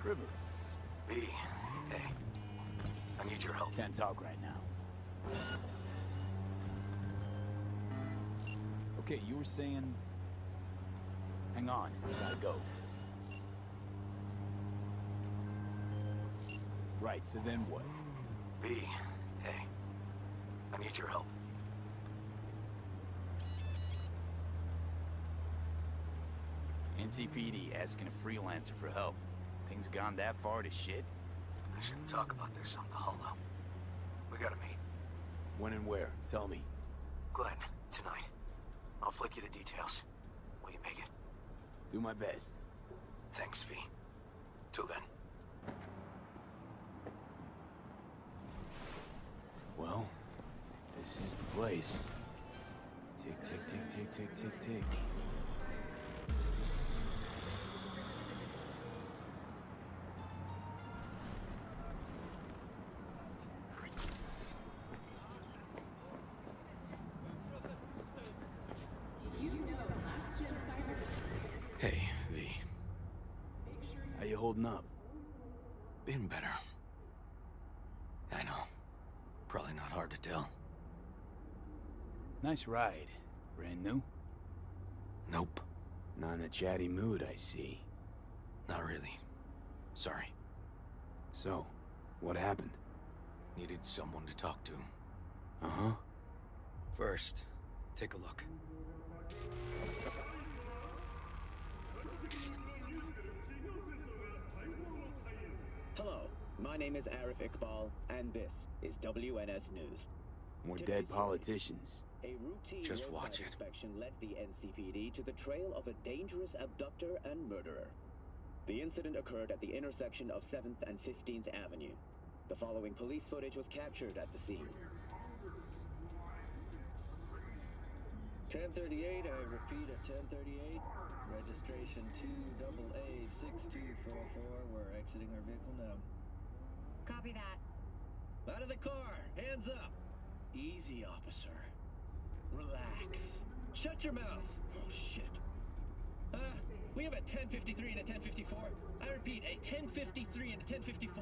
River. B, hey. I need your help. Can't talk right now. Okay, you were saying... Hang on, gotta go. Right, so then what? B, hey. I need your help. NCPD asking a freelancer for help. Things gone that far to shit? I shouldn't talk about this on the holo. We gotta meet. When and where? Tell me. Glenn, tonight. I'll flick you the details. Will you make it? Do my best. Thanks, V. Till then. Well, this is the place. Tick, tick, tick, tick, tick, tick, tick. Hey, V. How you holding up? Been better. I know. Probably not hard to tell. Nice ride. Brand new? Nope. Not in a chatty mood, I see. Not really. Sorry. So, what happened? Needed someone to talk to. Uh-huh. First, take a look. Hello, my name is Arif Iqbal, and this is WNS News. More dead politicians. A routine Just watch roadside it. inspection led the NCPD to the trail of a dangerous abductor and murderer. The incident occurred at the intersection of 7th and 15th Avenue. The following police footage was captured at the scene. 1038, I repeat at 1038. Registration 2AA6244. We're exiting our vehicle now. Copy that. Out of the car! Hands up! Easy, officer. Relax. Shut your mouth! Oh, shit. We have a 1053 and a 1054. I repeat, a 1053 and a 1054.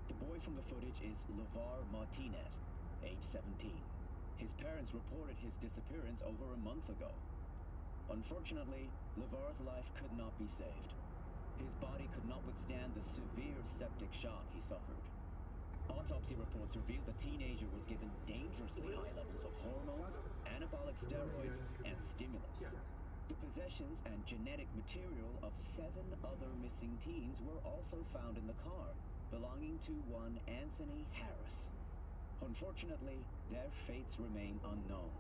The boy from the footage is LeVar Martinez, age 17. His parents reported his disappearance over a month ago. Unfortunately, LeVar's life could not be saved. His body could not withstand the severe septic shock he suffered. Autopsy reports revealed the teenager was given dangerously high levels of hormones, anabolic steroids, and stimulants. The possessions and genetic material of 7 other missing teens were also found in the car, belonging to one Anthony Harris. Unfortunately, their fates remain unknown.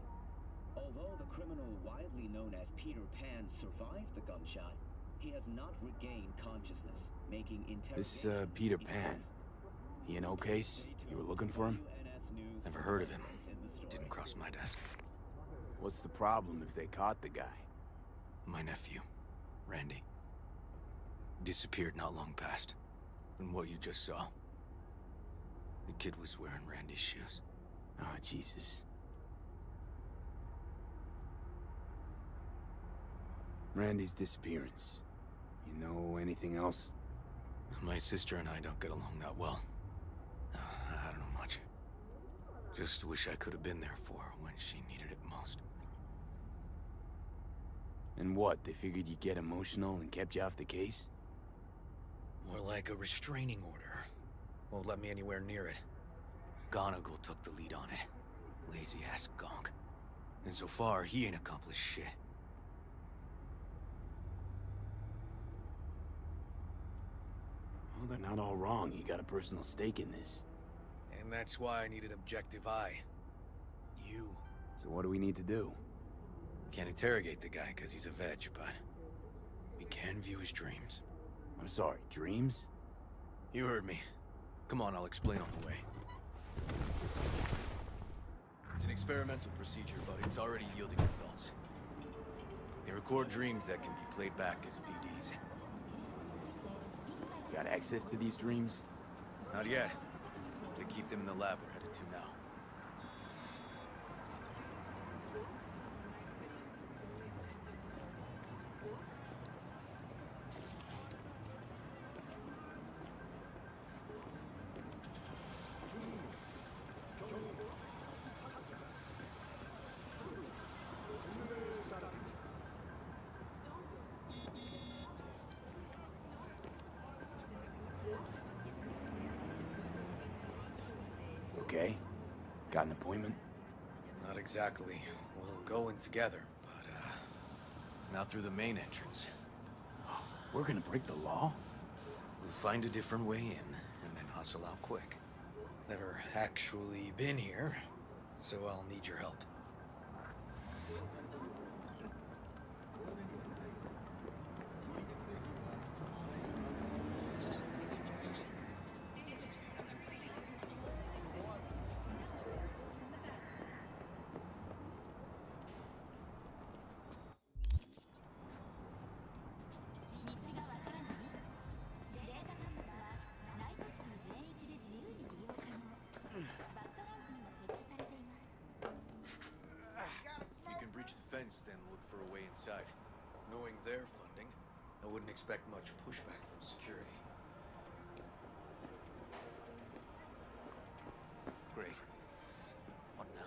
Although the criminal widely known as Peter Pan survived the gunshot, he has not regained consciousness, making interrogation... This, Peter Pan. He in case? You were looking for him? Never heard of him. Didn't cross my desk. What's the problem if they caught the guy? My nephew, Randy. Disappeared not long past. And what you just saw. The kid was wearing Randy's shoes. Ah, Jesus. Randy's disappearance. You know anything else? My sister and I don't get along that well. I don't know much. Just wish I could have been there for her when she needed it most. And what, they figured you'd get emotional and kept you off the case? More like a restraining order. Won't let me anywhere near it. Gonagle took the lead on it. Lazy-ass gonk. And so far, he ain't accomplished shit. Well, they're not all wrong. You got a personal stake in this. And that's why I need an objective eye. You. So what do we need to do? Can't interrogate the guy because he's a veg, but we can view his dreams. I'm sorry, dreams? You heard me. Come on, I'll explain on the way. It's an experimental procedure, but it's already yielding results. They record dreams that can be played back as PDs. Got access to these dreams? Not yet. They keep them in the lab we're headed to now. okay? Got an appointment? Not exactly. We'll go in together, but, not through the main entrance. We're gonna break the law? We'll find a different way in, and then hustle out quick. Never actually been here, so I'll need your help. Then look for a way inside. Knowing their funding, I wouldn't expect much pushback from security. Great. What now?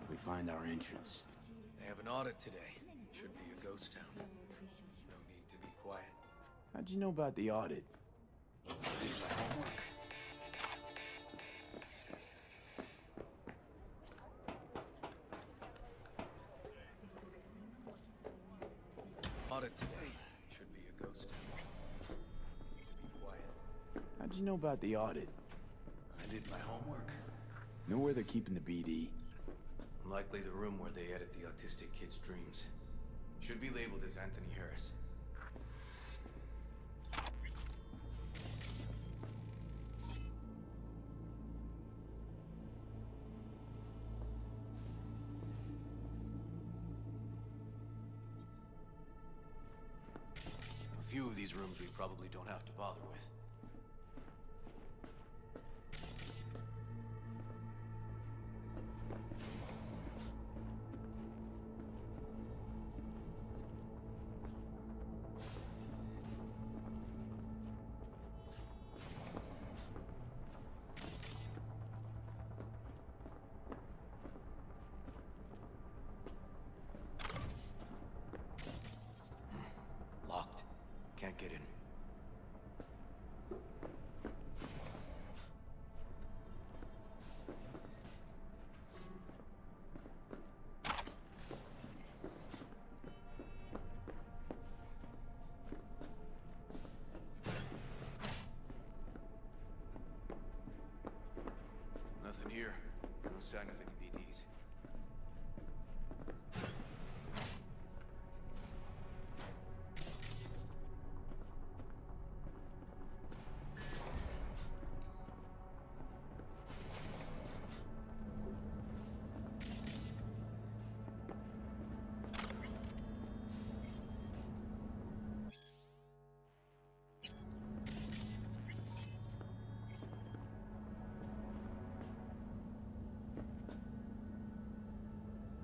We find our entrance. They have an audit today. Should be a ghost town. No need to be quiet. How'd you know about the audit? I did my homework. Audit today. Should be a ghost town. Needs to be quiet. How'd you know about the audit? I did my homework. Know where they're keeping the BD? Likely the room where they edit the autistic kid's dreams. Should be labeled as Anthony Harris. A few of these rooms we probably don't have to bother with. Locked. Can't get in. Nothing here. No sign of any BDs.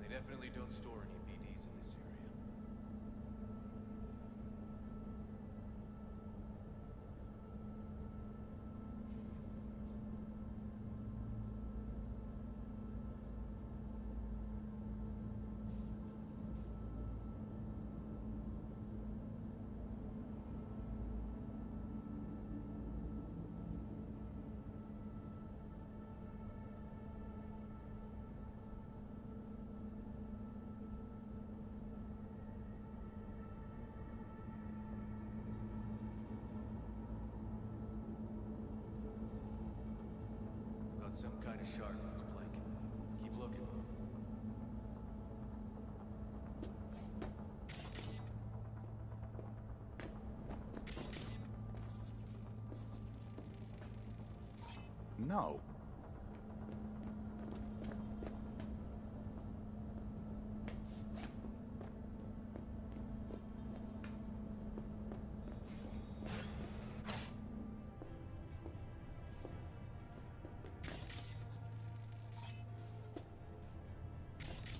They definitely don't store any BDs in this area. Got some kind of shard on its blank. Keep looking. No.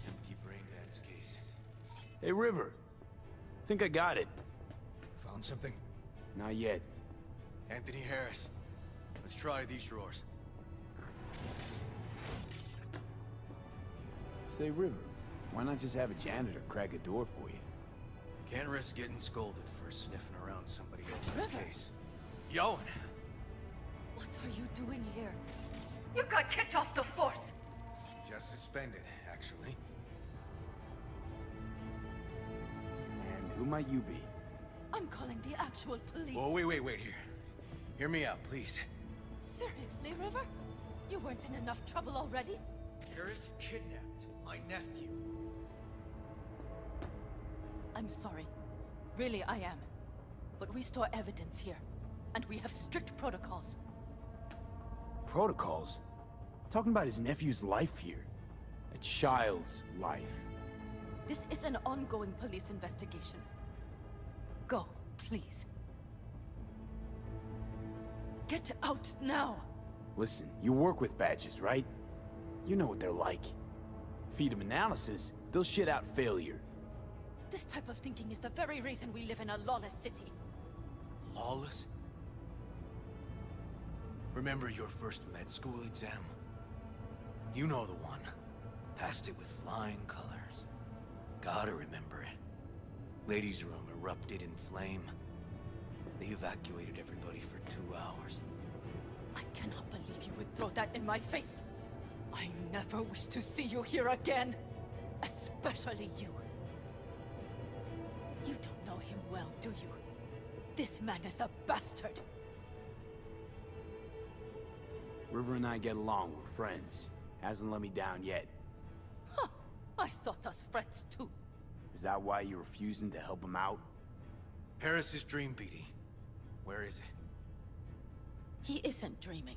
Empty brain dance case. Hey, River. Think I got it. Found something? Not yet. Anthony Harris. Let's try these drawers. Say, River, why not just have a janitor crack a door for you? Can't risk getting scolded for sniffing around somebody else's case. Yoan! What are you doing here? You got kicked off the force! Just suspended, actually. And who might you be? I'm calling the actual police. Oh, wait, here. Hear me out, please. Seriously, River? You weren't in enough trouble already? Harris kidnapped my nephew. I'm sorry. Really, I am. But we store evidence here, and we have strict protocols. Protocols? Talking about his nephew's life here. A child's life. This is an ongoing police investigation. Go, please. Get out now! Listen, you work with badges, right? You know what they're like. Feed them analysis, they'll shit out failure. This type of thinking is the very reason we live in a lawless city. Lawless? Remember your first med school exam? You know the one. Passed it with flying colors. Gotta remember it. Ladies' room erupted in flame. They evacuated everybody for 2 hours. I cannot believe you would throw that in my face. I never wish to see you here again. Especially you. You don't know him well, do you? This man is a bastard. River and I get along, we're friends. Hasn't let me down yet. Huh. I thought us friends too. Is that why you're refusing to help him out? Harris's dream, BD. Where is it? He isn't dreaming.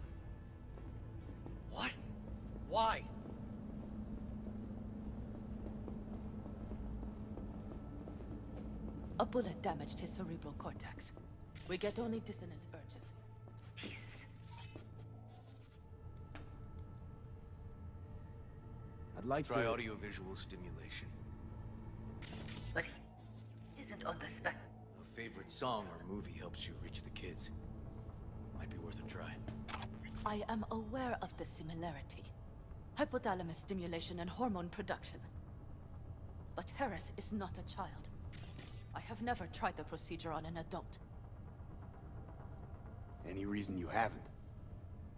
What? Why? A bullet damaged his cerebral cortex. We get only dissonant urges. Jesus. I'd like Try to... audiovisual stimulation. But he isn't on the spec. A favorite song or movie helps you reach the kids. Might be worth a try. I am aware of the similarity. Hypothalamus stimulation and hormone production. But Harris is not a child. I have never tried the procedure on an adult. Any reason you haven't?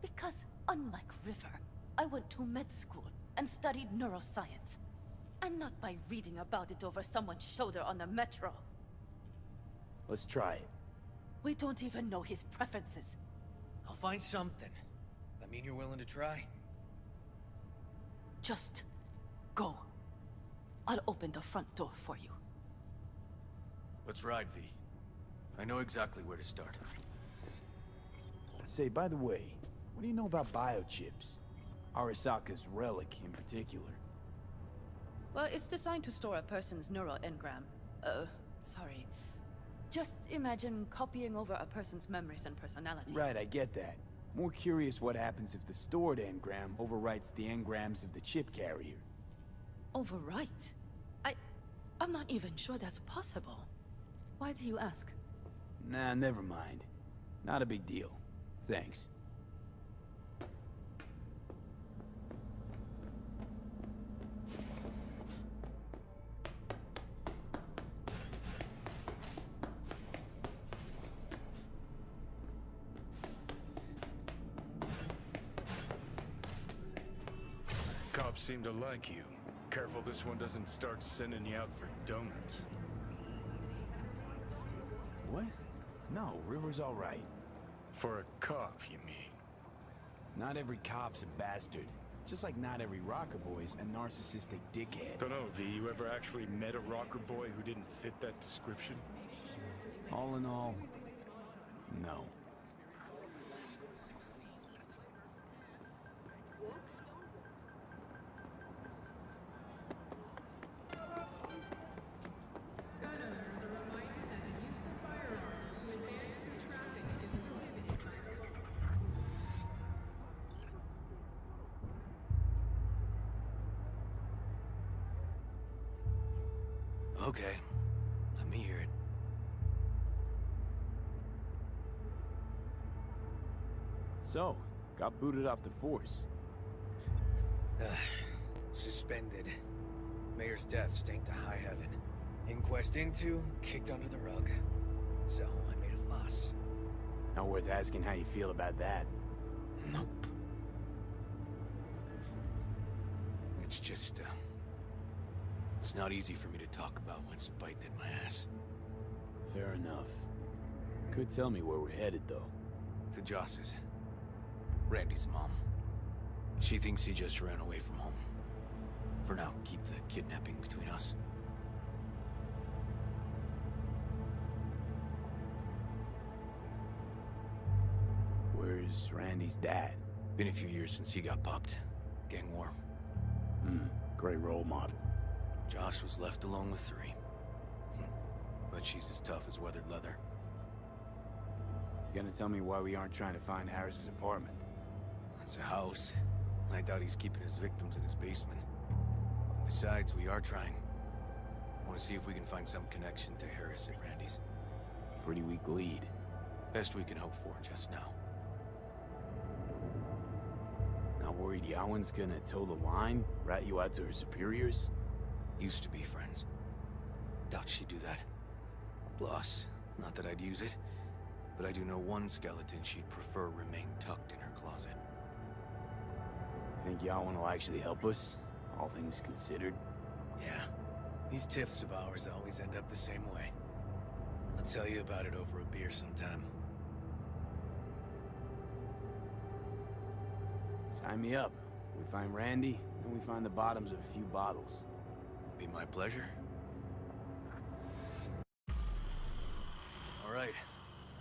Because, unlike River, I went to med school and studied neuroscience. And not by reading about it over someone's shoulder on the metro. Let's try it. We don't even know his preferences. I'll find something. That mean you're willing to try? Just go. I'll open the front door for you. Let's ride, V. I know exactly where to start. Say, by the way, what do you know about biochips? Arasaka's relic in particular. Well, it's designed to store a person's neural engram. Sorry. Just imagine copying over a person's memories and personality. Right, I get that. More curious what happens if the stored engram overwrites the engrams of the chip carrier. Overwrite? I'm not even sure that's possible. Why do you ask? Nah, never mind. Not a big deal. Thanks. Cops seem to like you. Careful this one doesn't start sending you out for donuts. What? No, River's all right. For a cop, you mean? Not every cop's a bastard. Just like not every rocker boy's a narcissistic dickhead. Don't know, V, you ever actually met a rocker boy who didn't fit that description? All in all, no. Okay. Let me hear it. So, got booted off the force. Suspended. Mayor's death stank to high heaven. Inquest into, kicked under the rug. So, I made a fuss. Not worth asking how you feel about that. Nope. It's just, it's not easy for me to talk about what's biting at my ass. Fair enough. Could tell me where we're headed, though. To Joss's. Randy's mom. She thinks he just ran away from home. For now, keep the kidnapping between us. Where's Randy's dad? Been a few years since he got popped. Gang war. Great role model. Josh was left alone with 3. But she's as tough as weathered leather. Gonna tell me why we aren't trying to find Harris's apartment? That's a house. I doubt he's keeping his victims in his basement. Besides, we are trying. Want to see if we can find some connection to Harris at Randy's. Pretty weak lead. Best we can hope for just now. Not worried Yawen's gonna toe the line? Rat you out to her superiors? Used to be friends. Doubt she'd do that. Plus, not that I'd use it, but I do know one skeleton she'd prefer remain tucked in her closet. Think Yawen will actually help us? All things considered? Yeah. These tiffs of ours always end up the same way. I'll tell you about it over a beer sometime. Sign me up. We find Randy, and we find the bottoms of a few bottles. It'll be my pleasure. All right.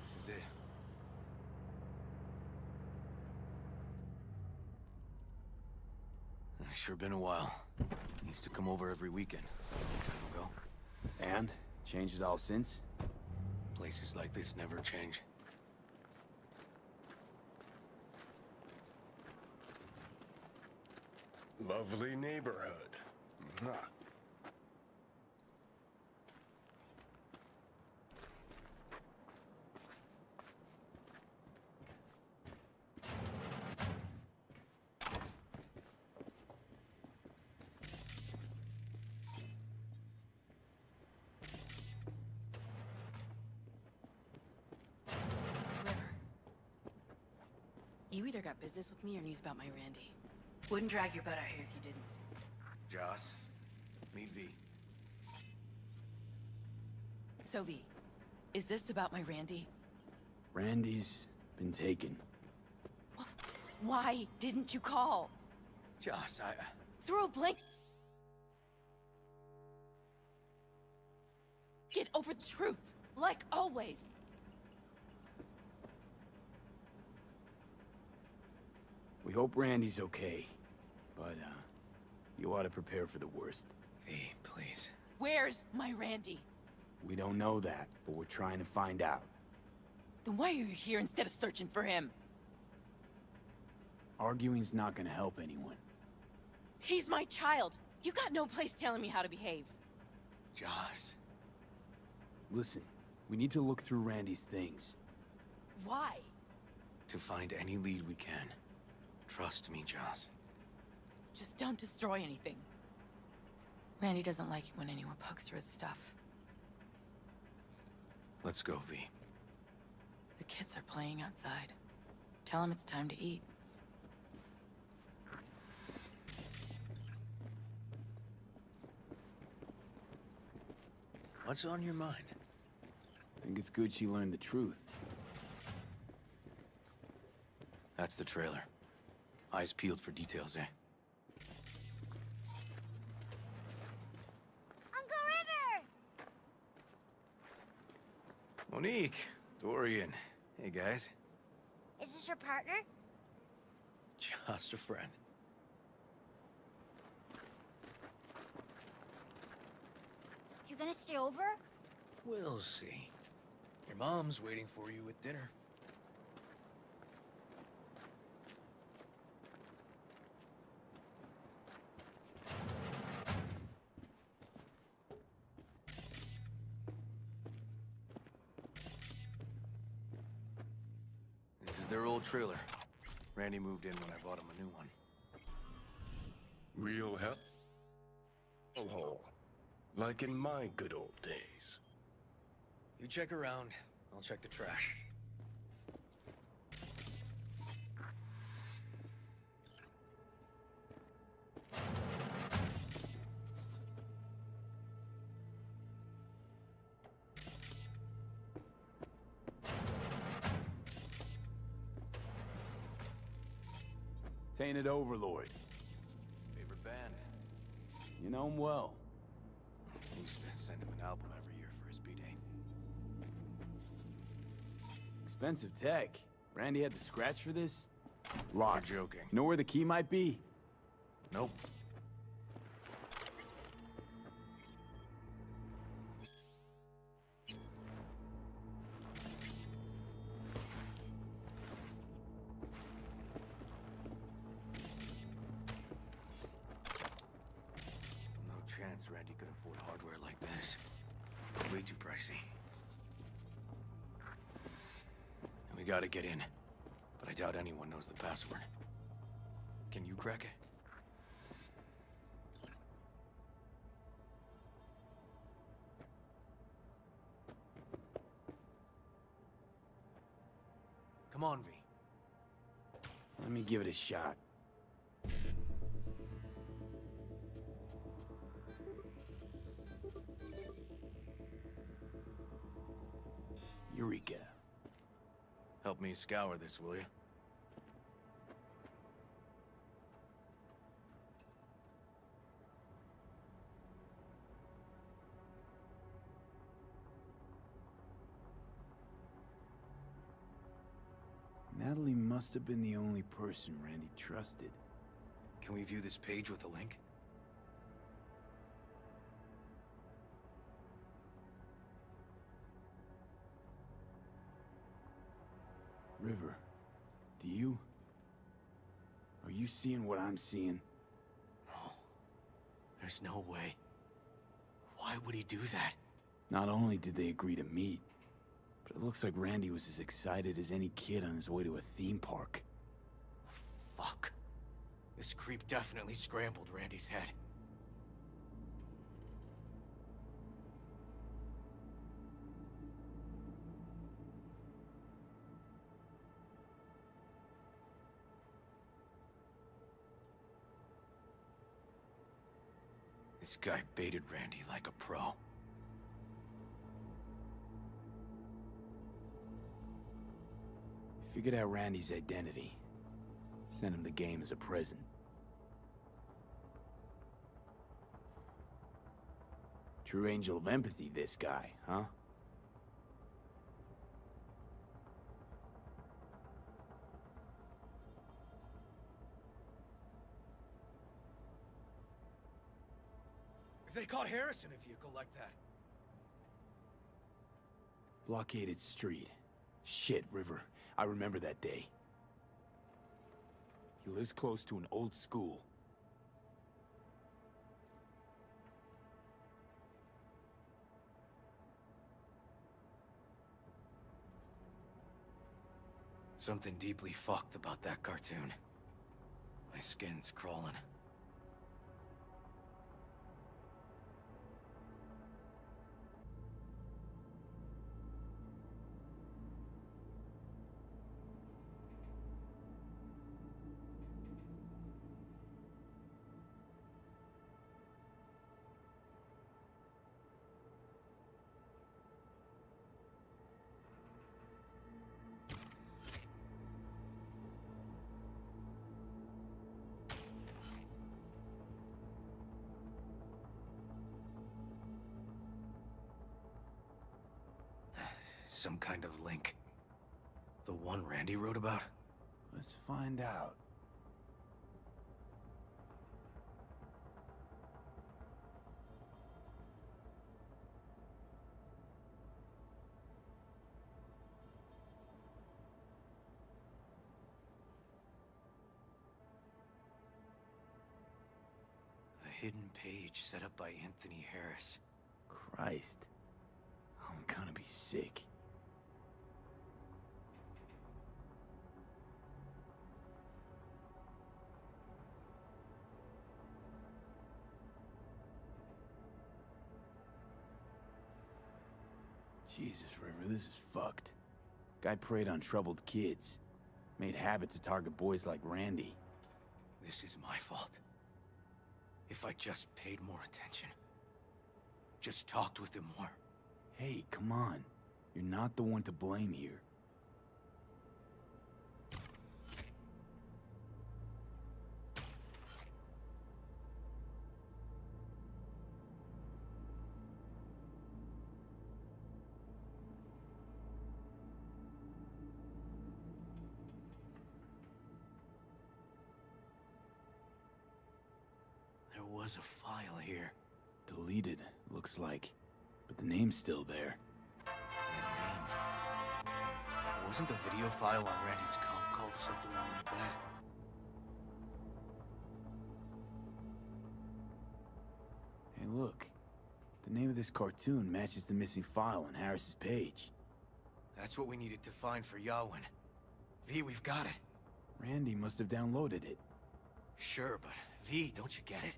This is it. Sure been a while. Used to come over every weekend. A time ago. And? Changed it all since? Places like this never change. Lovely neighborhood. Mwah. You either got business with me or news about my Randy. Wouldn't drag your butt out here if you didn't. Joss, meet V. So V, is this about my Randy? Randy's been taken. Why didn't you call? Joss, Throw a blank. Get over the truth, like always. We hope Randy's okay, but, you ought to prepare for the worst. V, please. Where's my Randy? We don't know that, but we're trying to find out. Then why are you here instead of searching for him? Arguing's not gonna help anyone. He's my child. You got no place telling me how to behave. Joss. Listen, we need to look through Randy's things. Why? To find any lead we can. Trust me, Joss. Just don't destroy anything. Randy doesn't like it when anyone pokes through his stuff. Let's go, V. The kids are playing outside. Tell him it's time to eat. What's on your mind? Think it's good she learned the truth. That's the trailer. Eyes peeled for details, eh? Uncle River! Monique, Dorian. Hey, guys. Is this your partner? Just a friend. You gonna stay over? We'll see. Your mom's waiting for you at dinner. This is their old trailer. Randy moved in when I bought him a new one. Real hell hole. Like in my good old days. You check around, I'll check the trash. Tainted Overlord. Favorite band? You know him well. Used to send him an album every year for his B-Day. Expensive tech. Randy had to scratch for this? Locked. You're joking. Know where the key might be? Nope. No chance Randy could afford hardware like this. Way too pricey. We gotta get in, but I doubt anyone knows the password. Can you crack it? Come on, V. Let me give it a shot. Eureka. Help me scour this, will you? Natalie must have been the only person Randy trusted. Can we view this page with a link? River, do you? Are you seeing what I'm seeing? No. There's no way. Why would he do that? Not only did they agree to meet, but it looks like Randy was as excited as any kid on his way to a theme park. Fuck. This creep definitely scrambled Randy's head. This guy baited Randy like a pro. Figured out Randy's identity. Sent him the game as a present. True angel of empathy, this guy, huh? If they caught Harris in a vehicle like that... Blockaded street. Shit, River. I remember that day. He lives close to an old school. Something deeply fucked about that cartoon. My skin's crawling. Some kind of link. The one Randy wrote about? Let's find out. A hidden page set up by Anthony Harris. Christ. I'm gonna be sick. Jesus, River, this is fucked. Guy preyed on troubled kids. Made habit to target boys like Randy. This is my fault. If I just paid more attention. Just talked with him more. Hey, come on. You're not the one to blame here. was a file here. Deleted, looks like. But the name's still there. That name. Wasn't the video file on Randy's comp called something like that? Hey, look. The name of this cartoon matches the missing file on Harris's page. That's what we needed to find for Yawin. V, we've got it. Randy must have downloaded it. Sure, but V, don't you get it?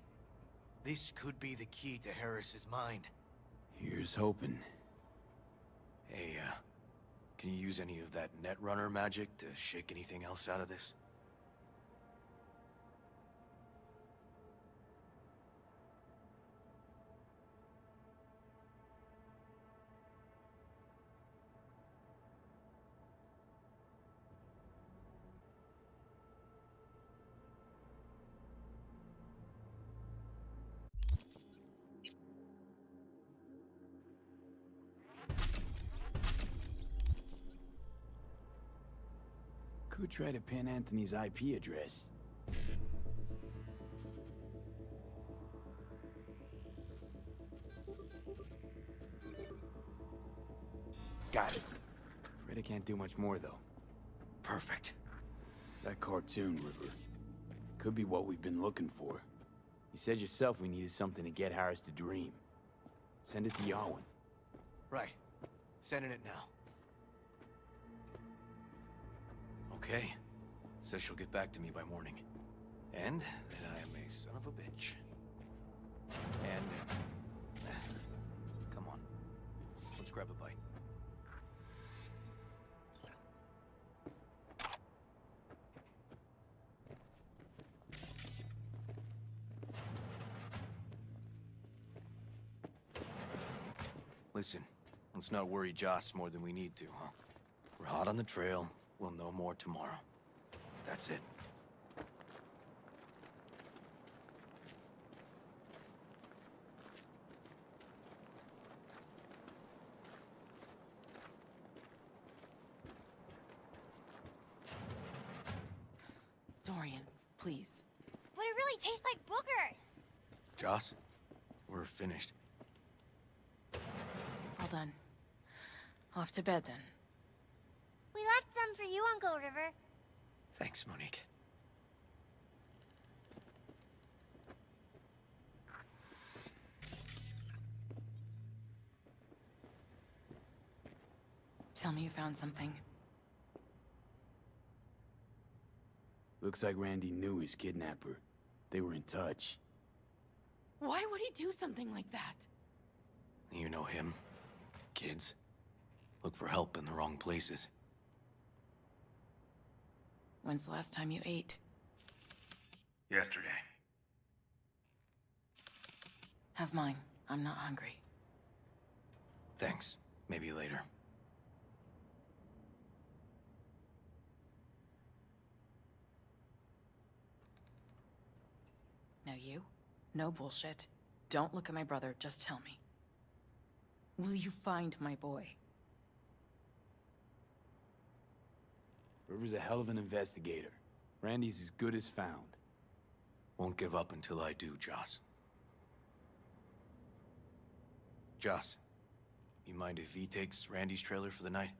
This could be the key to Harris's mind. Here's hoping. Hey, can you use any of that Netrunner magic to shake anything else out of this? Could try to pin Anthony's IP address. Got it. Afraid I can't do much more, though. Perfect. That cartoon, River. Could be what we've been looking for. You said yourself we needed something to get Harris to dream. Send it to Yawin. Right. Sending it now. Okay. Says she'll get back to me by morning. And that I am a son of a bitch. And... come on. Let's grab a bite. Listen, let's not worry Joss more than we need to, huh? We're hot on the trail. We'll know more tomorrow. That's it. Dorian, please. But it really tastes like boogers. Joss, we're finished. All done. Off to bed, then. We left some for you, Uncle River. Thanks, Monique. Tell me you found something. Looks like Randy knew his kidnapper. They were in touch. Why would he do something like that? You know him. Kids. Look for help in the wrong places. When's the last time you ate? Yesterday. Have mine. I'm not hungry. Thanks. Maybe later. Now you? No bullshit. Don't look at my brother, just tell me. Will you find my boy? River's a hell of an investigator. Randy's as good as found. Won't give up until I do, Joss. Joss, you mind if V takes Randy's trailer for the night?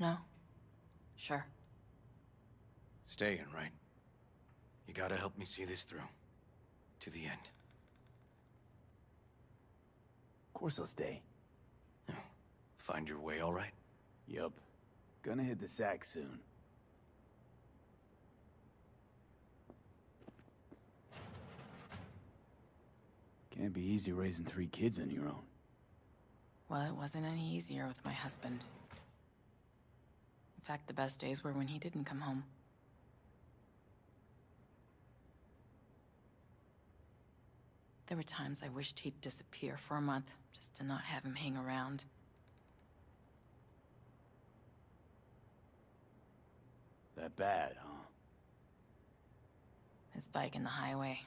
No? Sure. Staying, right? You gotta help me see this through. To the end. Of course I'll stay. Find your way all right? Yup. Gonna hit the sack soon. Can't be easy raising 3 kids on your own. Well, it wasn't any easier with my husband. In fact, the best days were when he didn't come home. There were times I wished he'd disappear for a month, just to not have him hang around. That bad, huh? His bike in the highway,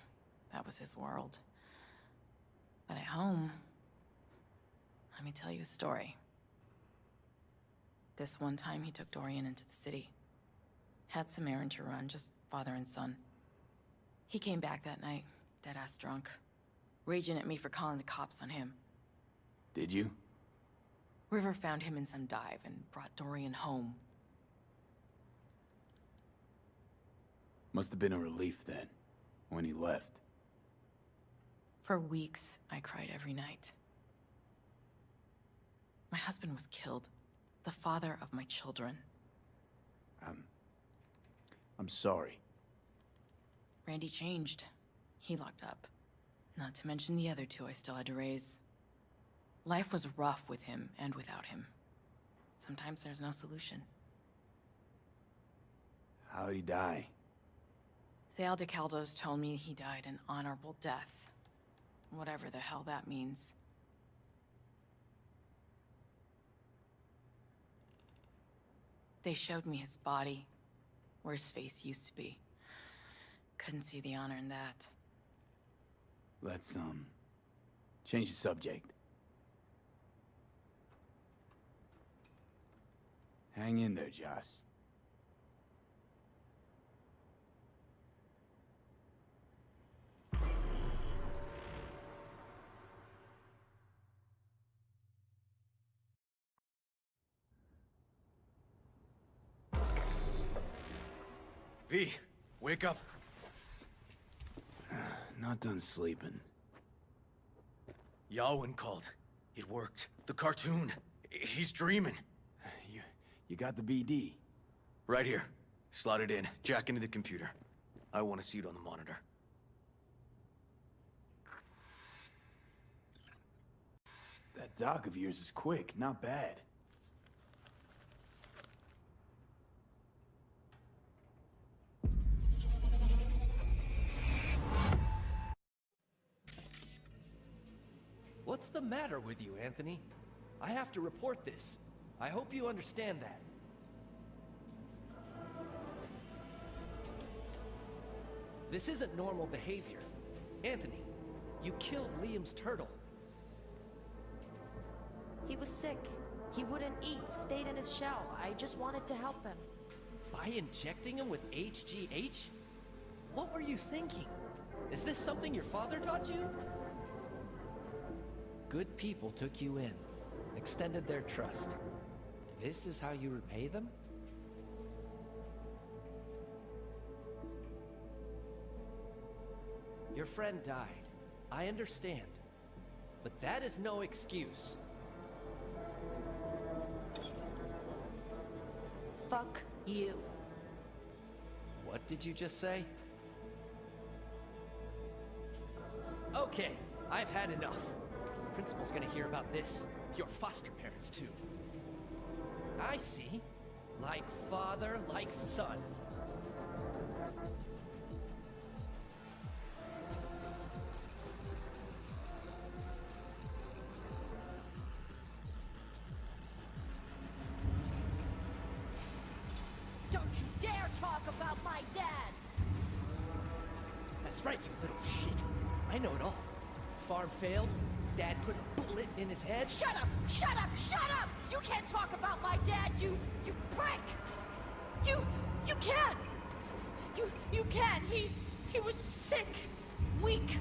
that was his world. But at home, let me tell you a story. This one time he took Dorian into the city. Had some errand to run, just father and son. He came back that night, Deadass drunk. Raging at me for calling the cops on him. Did you? River found him in some dive and brought Dorian home. Must have been a relief then, when he left. For weeks, I cried every night. My husband was killed. The father of my children. I'm sorry. Randy changed. He locked up. Not to mention the other two I still had to raise. Life was rough with him and without him. Sometimes there's no solution. How'd he die? Thale de Caldos told me he died an honorable death. Whatever the hell that means. They showed me his body, where his face used to be. Couldn't see the honor in that. Let's, change the subject. Hang in there, Joss. V, wake up. Not done sleeping. Yalwyn called. It worked. The cartoon. He's dreaming. You got the BD? Right here. Slot it in. Jack into the computer. I want to see it on the monitor. That dock of yours is quick, not bad. What's the matter with you, Anthony? I have to report this. I hope you understand that. This isn't normal behavior. Anthony, you killed Liam's turtle. He was sick. He wouldn't eat, stayed in his shell. I just wanted to help him. By injecting him with HGH? What were you thinking? Is this something your father taught you? Good people took you in, extended their trust. This is how you repay them? Your friend died. I understand. But that is no excuse. Fuck you. What did you just say? Okay, I've had enough. Principal's gonna hear about this. Your foster parents, too. I see. Like father, like son. Don't you dare talk about my dad! That's right, you little shit. I know it all. Farm failed. Dad put a bullet in his head. Shut up! Shut up! Shut up! You can't talk about my dad, you prick! You can't! You can! He was sick, weak.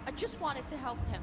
I just wanted to help him.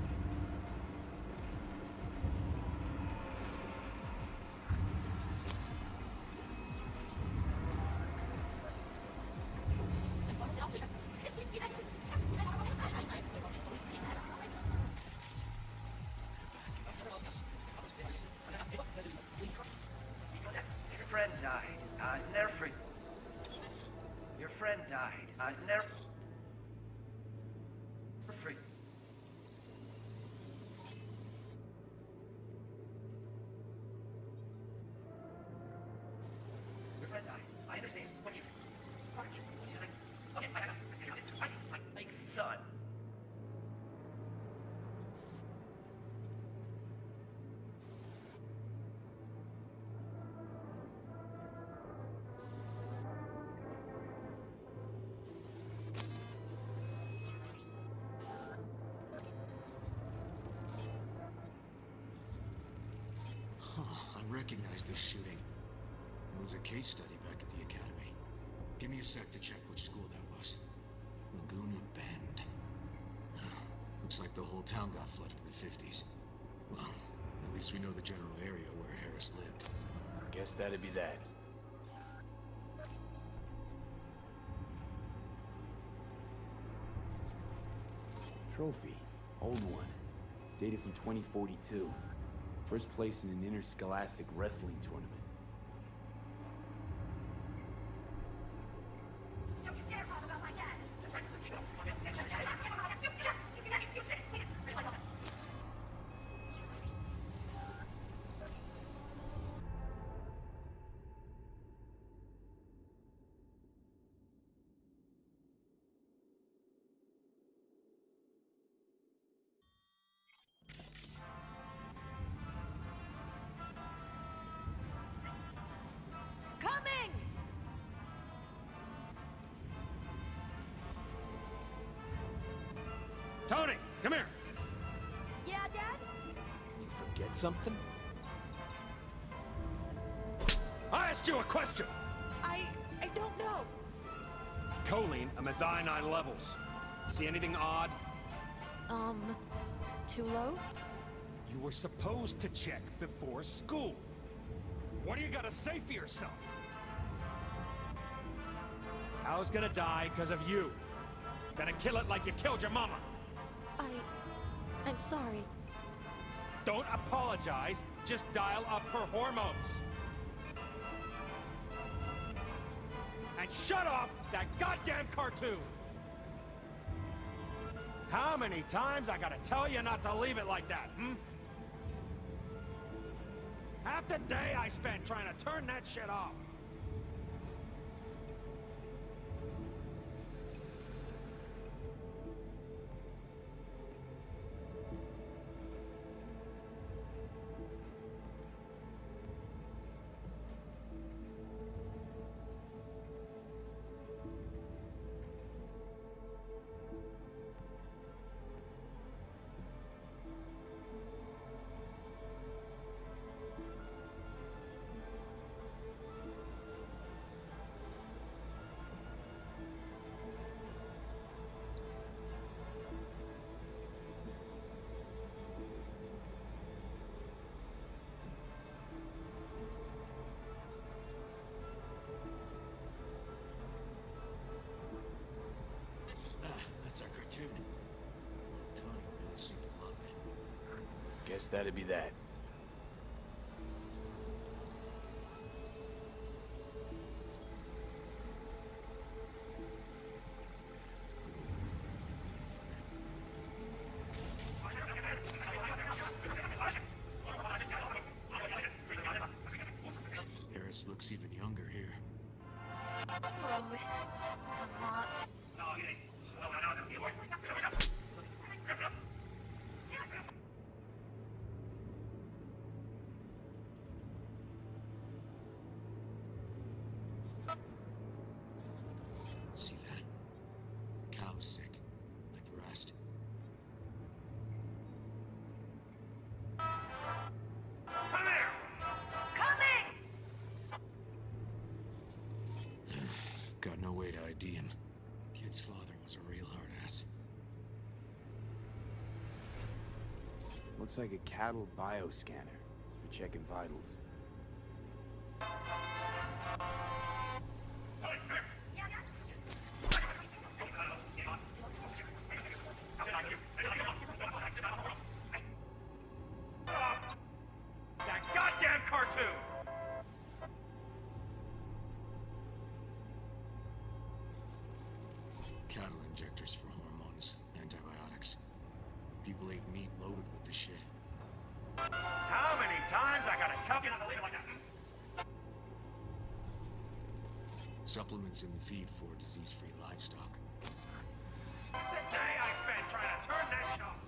I recognize this shooting. It was a case study back at the academy. Give me a sec to check which school that was. Laguna Bend. Looks like the whole town got flooded in the 50s. Well, at least we know the general area where Harris lived. Guess that'd be that. Trophy. Old one. Dated from 2042. First place in an interscholastic wrestling tournament. Coming! Tony, come here. Yeah, Dad? You forget something? I asked you a question. I don't know. Choline and methionine levels. See anything odd? Too low? You were supposed to check before school. What do you gotta say for yourself? Cal's gonna die because of you. Gonna kill it like you killed your mama. I'm sorry. Don't apologize, just dial up her hormones. And shut off that goddamn cartoon! How many times I gotta tell you not to leave it like that, hmm? Half the day I spent trying to turn that shit off. That's our cartoon. Tony really seemed to love it. Guess that'd be that. Harris looks even younger here. See that? Cow's sick, like the rest. Come here! Got no way to ID him. Kid's father was a real hard ass. Looks like a cattle bioscanner for checking vitals. That goddamn cartoon! Cattle injectors for hormones, antibiotics. People ate meat loaded with this shit. How many times I gotta tell you not to leave it like that? Supplements in the feed for disease-free livestock. The day I spent trying to turn that shit off.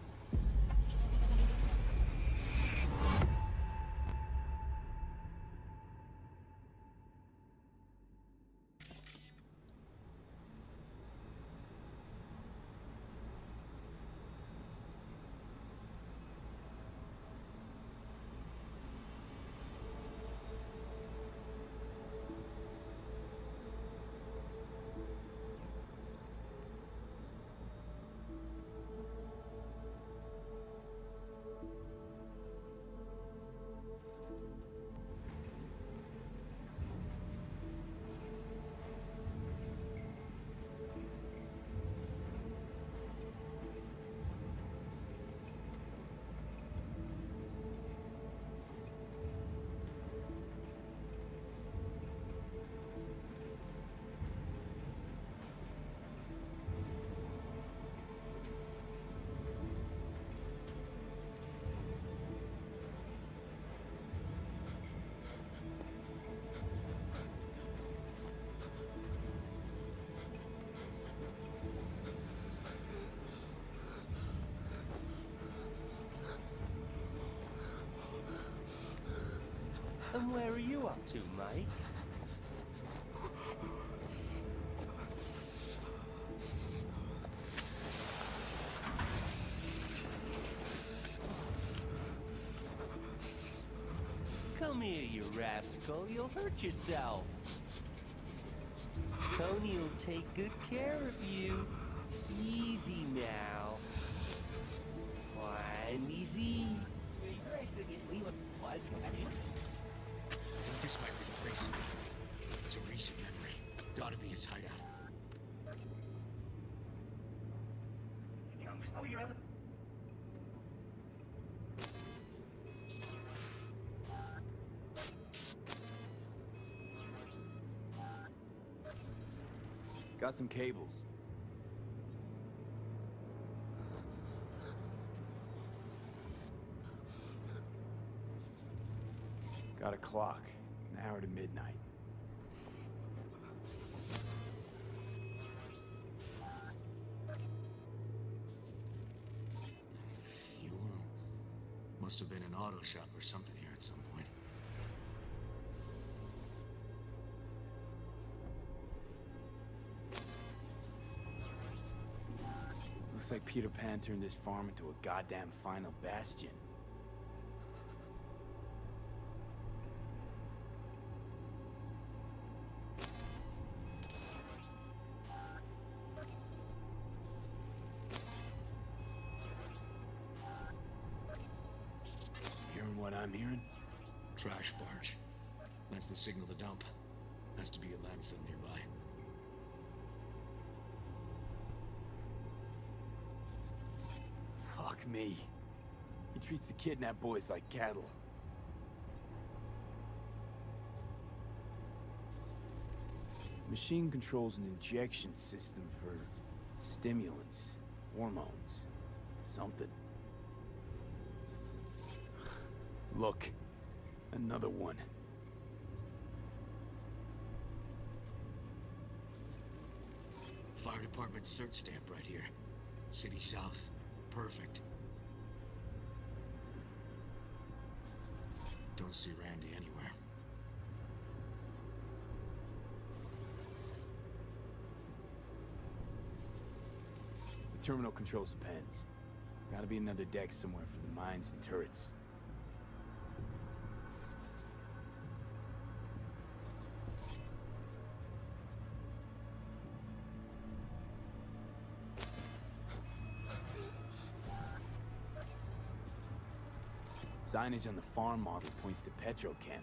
And where are you up to, mate? Come here, you rascal. You'll hurt yourself. Tony will take good care of you. Easy now. One easy. This might be the place. It's a recent memory. Gotta be his hideout. Got some cables. Got a clock. An hour to midnight. Fuel. Must have been an auto shop or something here at some point. Looks like Peter Pan turned this farm into a goddamn final bastion. Hearing what I'm hearing? Trash barge. That's the signal to dump. Has to be a landfill nearby. Fuck me. He treats the kidnapped boys like cattle. Machine controls an injection system for stimulants, hormones, something. Look, another one. Fire department search stamp right here. City South. Perfect. Don't see Randy anywhere. The terminal controls the pens. Gotta be another deck somewhere for the mines and turrets. Signage on the farm model points to Petrochem.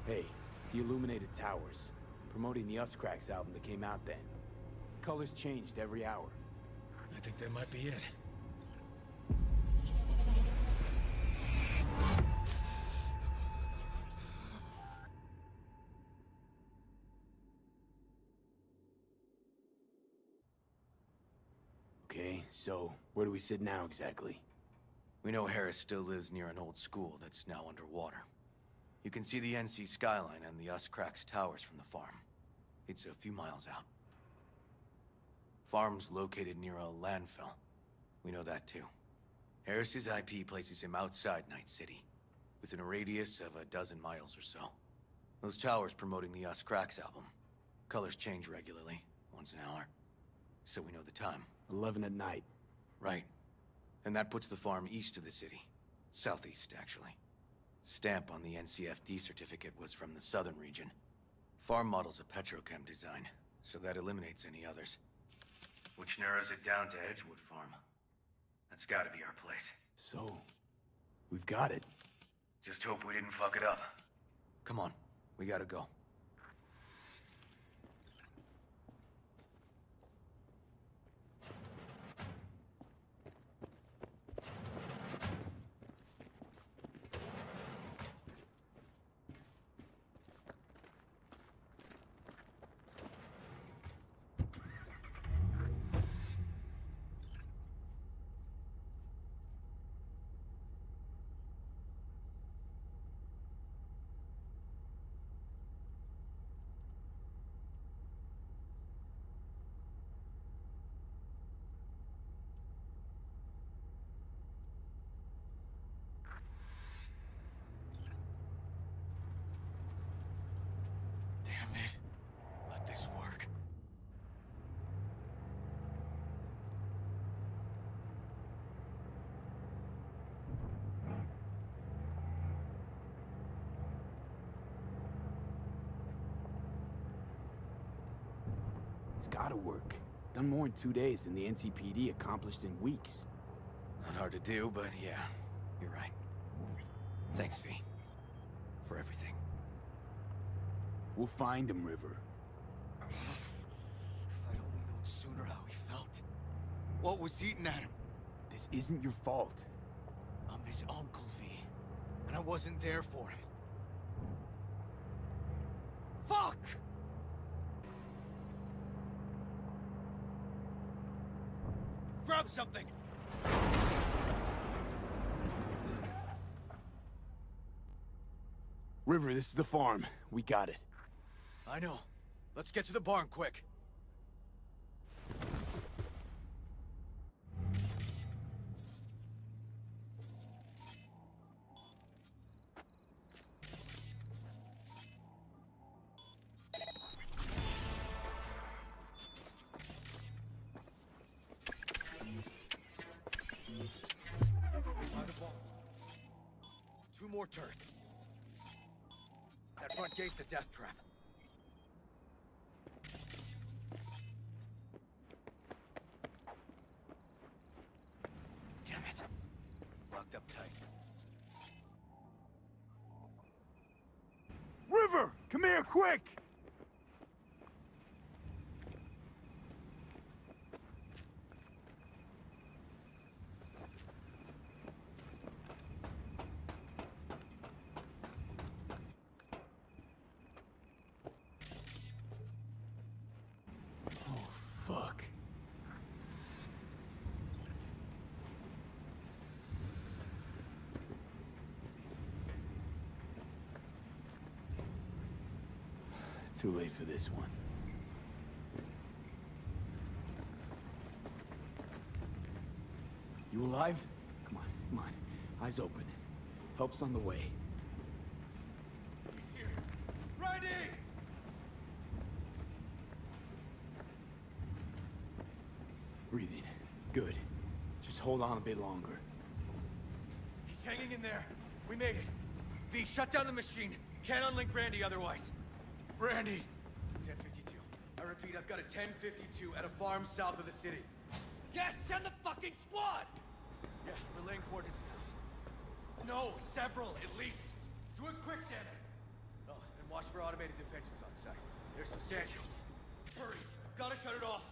Hey, the illuminated towers. Promoting the Us Cracks album that came out then. Colors changed every hour. I think that might be it. Okay, so where do we sit now exactly? We know Harris still lives near an old school that's now underwater. You can see the NC skyline and the Us Cracks towers from the farm. It's a few miles out. Farm's located near a landfill. We know that too. Harris's IP places him outside Night City, within a radius of a dozen miles or so. Those towers promoting the Us Cracks album. Colors change regularly, once an hour. So we know the time. 11 at night. Right. And that puts the farm east of the city. Southeast, actually. Stamp on the NCFD certificate was from the southern region. Farm model's a Petrochem design, so that eliminates any others. Which narrows it down to Edgewood Farm. That's gotta be our place. So, we've got it. Just hope we didn't fuck it up. Come on, we gotta go. Damn it. Let this work. It's gotta work. Done more in 2 days than the NCPD accomplished in weeks. Not hard to do, but yeah, you're right. Thanks, V. For everything. We'll find him, River. If I'd only known sooner how he felt. What was eating at him? This isn't your fault. I'm his uncle, V. And I wasn't there for him. Fuck! Grab something! River, this is the farm. We got it. I know. Let's get to the barn quick. Found a barn. 2 more turrets. That front gate's a death trap. Damn it. Locked up tight. River! Come here, quick! Fuck. Too late for this one. You alive? Come on, come on. Eyes open. Help's on the way. He's here. Ready! Breathing. Good. Just hold on a bit longer. He's hanging in there. We made it. V, shut down the machine. Can't unlink Randy otherwise. Randy! 1052. I repeat, I've got a 1052 at a farm south of the city. Yes, send the fucking squad! Yeah, relaying coordinates now. No, several, at least. Do it quick, damn it! Oh, and watch for automated defenses on site. They're substantial. Hurry! Gotta shut it off!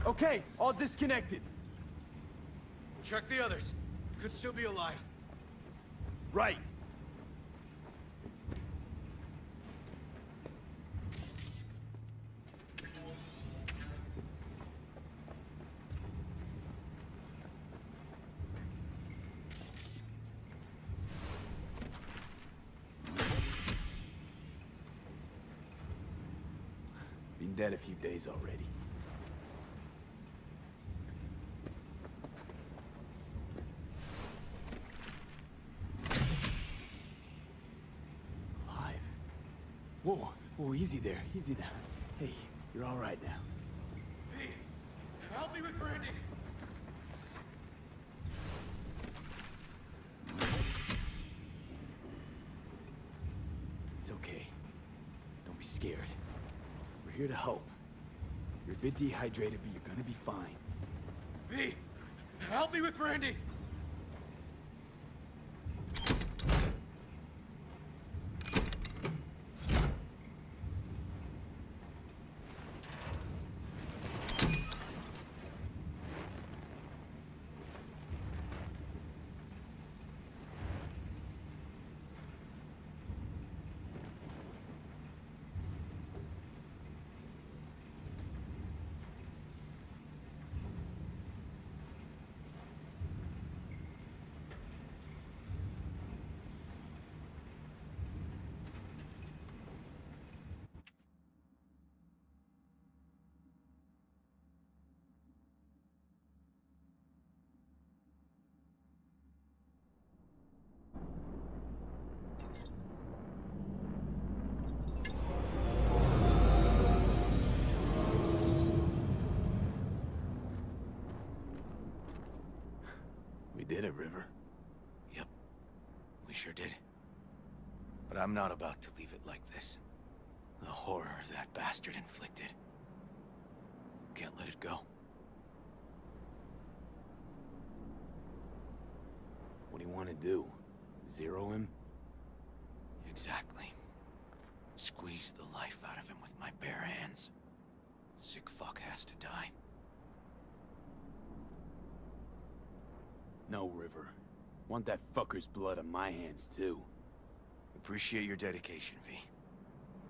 Okay, all disconnected. Check the others. Could still be alive. Right. Been dead a few days already. Whoa, whoa, easy there, easy now. Hey, you're all right now. Hey, help me with Randy! It's okay. Don't be scared. We're here to help. You're a bit dehydrated, but you're gonna be fine. V, help me with Randy! did it, River. Yep, we sure did. But I'm not about to leave it like this. The horror that bastard inflicted. Can't let it go. What do you want to do? Zero him? Exactly. Squeeze the life out of him with my bare hands. Sick fuck has to die. No, River. Want that fucker's blood on my hands, too. Appreciate your dedication, V.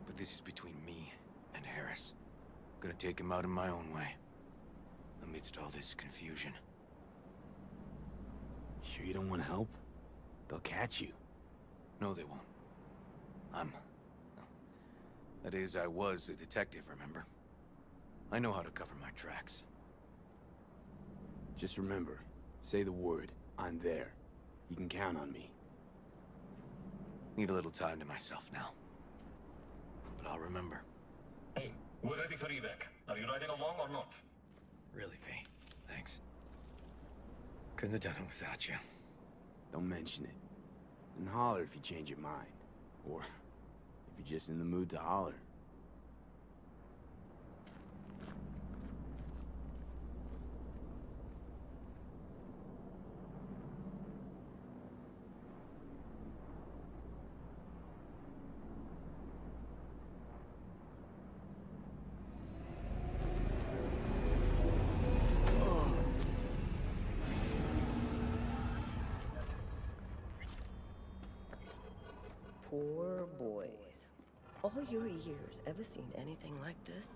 But this is between me and Harris. Gonna take him out in my own way. Amidst all this confusion. Sure you don't want to help? They'll catch you. No, they won't. That is, I was a detective, remember? I know how to cover my tracks. Just remember, say the word. I'm there. You can count on me. Need a little time to myself now. But I'll remember. Hey, we're ready for evac. Are you riding along or not? Really, V. Thanks. Couldn't have done it without you. Don't mention it. And holler if you change your mind. Or if you're just in the mood to holler. Poor boys. All your years, ever seen anything like this?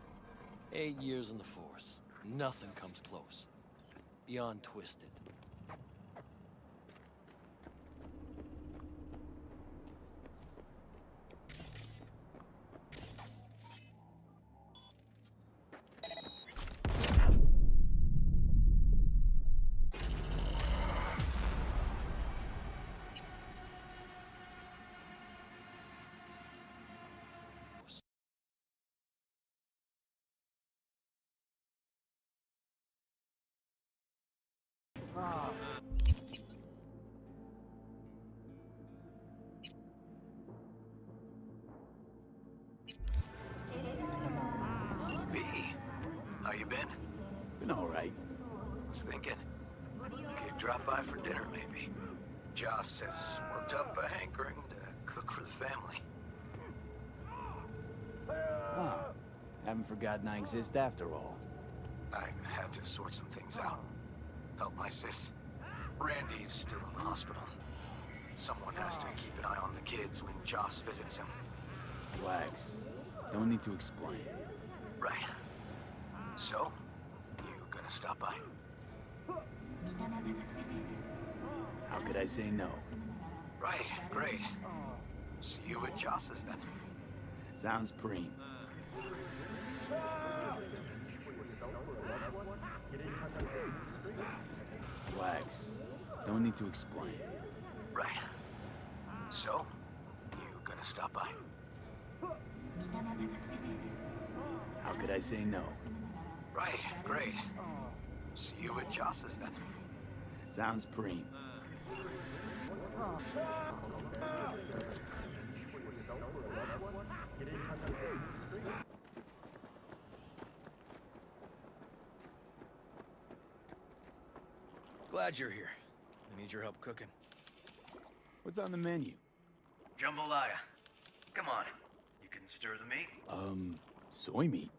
8 years in the Force. Nothing comes close. Beyond twisted. B, how you been? Been alright. Was thinking. Could drop by for dinner, maybe. Joss has worked up a hankering to cook for the family. Ah, haven't forgotten I exist after all. I had to sort some things out. Help my sis. Randy's still in the hospital. Someone has to keep an eye on the kids when Joss visits him. Relax. Don't need to explain. Right. So, you gonna stop by? How could I say no? Right, great. See you at Joss's then. Sounds preem. Relax. Don't need to explain. Right. So, you gonna stop by? How could I say no? Right, great. See you at Joss's then. Sounds preem. Glad you're here. I need your help cooking. What's on the menu? Jambalaya. Come on. You can stir the meat? Soy meat.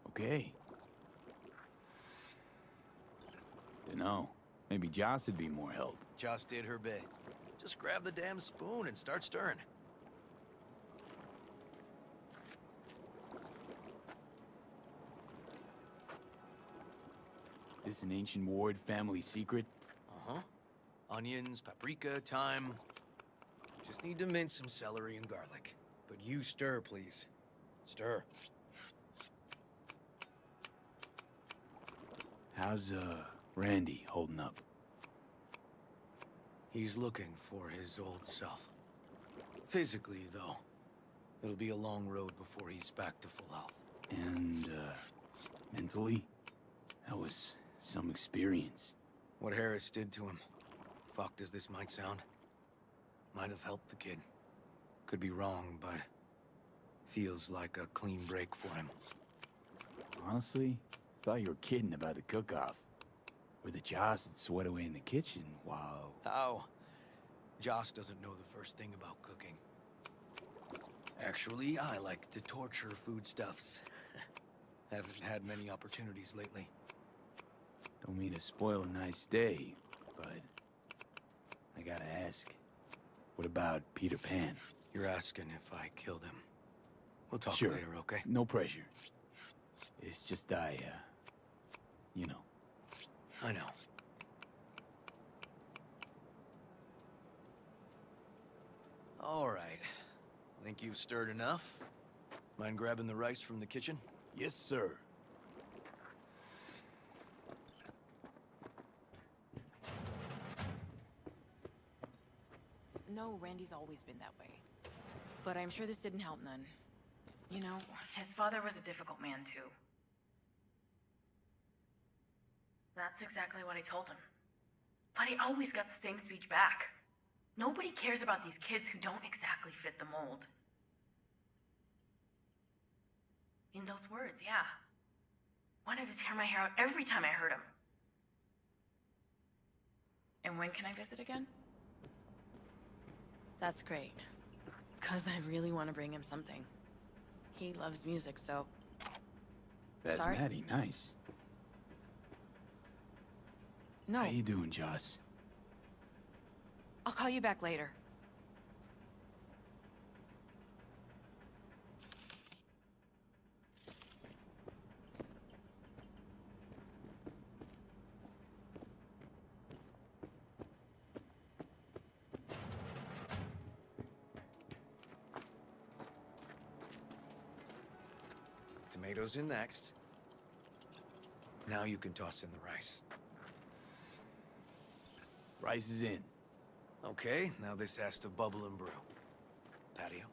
Okay. Dunno. Maybe Joss would be more help. Joss did her bit. Just grab the damn spoon and start stirring. This an ancient Ward family secret? Uh-huh. Onions, paprika, thyme. Just need to mince some celery and garlic. But you stir, please. Stir. How's, Randy holding up? He's looking for his old self. Physically, though. It'll be a long road before he's back to full health. And, mentally? That was some experience. What Harris did to him. fucked as this might sound, might have helped the kid. Could be wrong, but feels like a clean break for him. Honestly, thought you were kidding about the cook-off. Or the Joss would sweat away in the kitchen while... How? Joss doesn't know the first thing about cooking. Actually, I like to torture foodstuffs. Haven't had many opportunities lately. Don't mean to spoil a nice day, but... I gotta ask. What about Peter Pan? You're asking if I killed him. We'll talk Sure. later, okay? No pressure. It's just you know. I know. All right. Think you've stirred enough? Mind grabbing the rice from the kitchen? Yes, sir. No, Randy's always been that way. But I'm sure this didn't help none. You know, his father was a difficult man, too. That's exactly what I told him. But he always got the same speech back. Nobody cares about these kids who don't exactly fit the mold. In those words, yeah. Wanted to tear my hair out every time I heard him. And when can I visit again? That's great. 'Cause I really want to bring him something. He loves music, so... That's Sorry? Maddie, nice. No, How you doing, Joss? I'll call you back later. Tomatoes in next. Now you can toss in the rice. Rice is in. Okay, now this has to bubble and brew. Patio.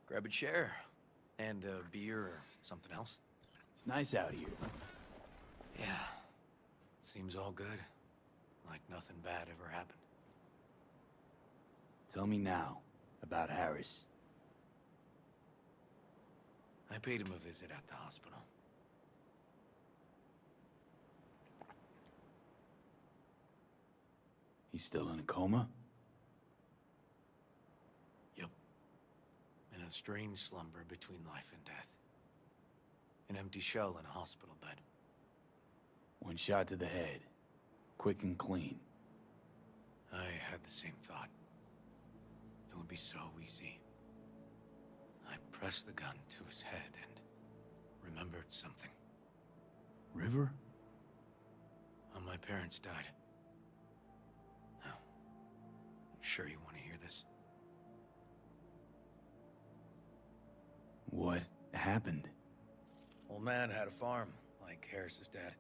Grab a chair. And a beer or something else. It's nice out here. Yeah. Seems all good. Like nothing bad ever happened. Tell me now about Harris. I paid him a visit at the hospital. He's still in a coma? Yup. In a strange slumber between life and death. An empty shell in a hospital bed. One shot to the head. Quick and clean. I had the same thought. It would be so easy. I pressed the gun to his head and remembered something. River? When my parents died. Now, you sure you want to hear this? What happened? Old man had a farm, like Harris's dad.